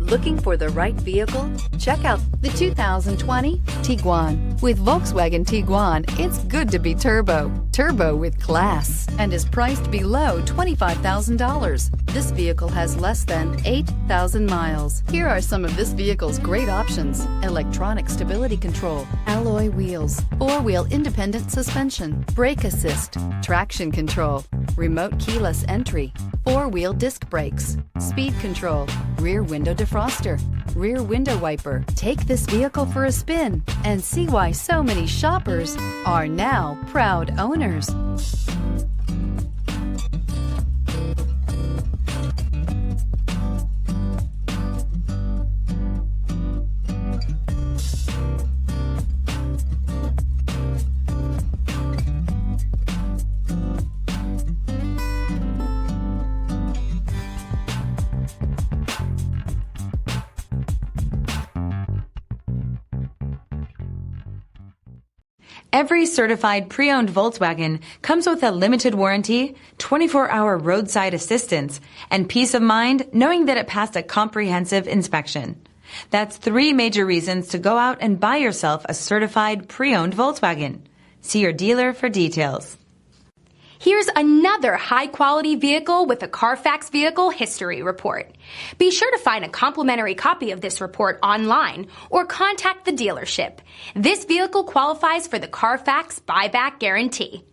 Looking for the right vehicle? Check out the 2020 Tiguan. With Volkswagen Tiguan, it's good to be turbo. Turbo with class, and is priced below $25,000. This vehicle has less than 8,000 miles. Here are some of this vehicle's great options: electronic stability control, alloy wheels, four-wheel independent suspension, brake assist, traction control, remote keyless entry, four-wheel disc brakes, speed control, rear window defroster, rear window wiper. Take this vehicle for a spin and see why so many shoppers are now proud owners. Every certified pre-owned Volkswagen comes with a limited warranty, 24-hour roadside assistance, and peace of mind knowing that it passed a comprehensive inspection. That's 3 major reasons to go out and buy yourself a certified pre-owned Volkswagen. See your dealer for details. Here's another high-quality vehicle with a Carfax Vehicle History Report. Be sure to find a complimentary copy of this report online or contact the dealership. This vehicle qualifies for the Carfax Buyback Guarantee.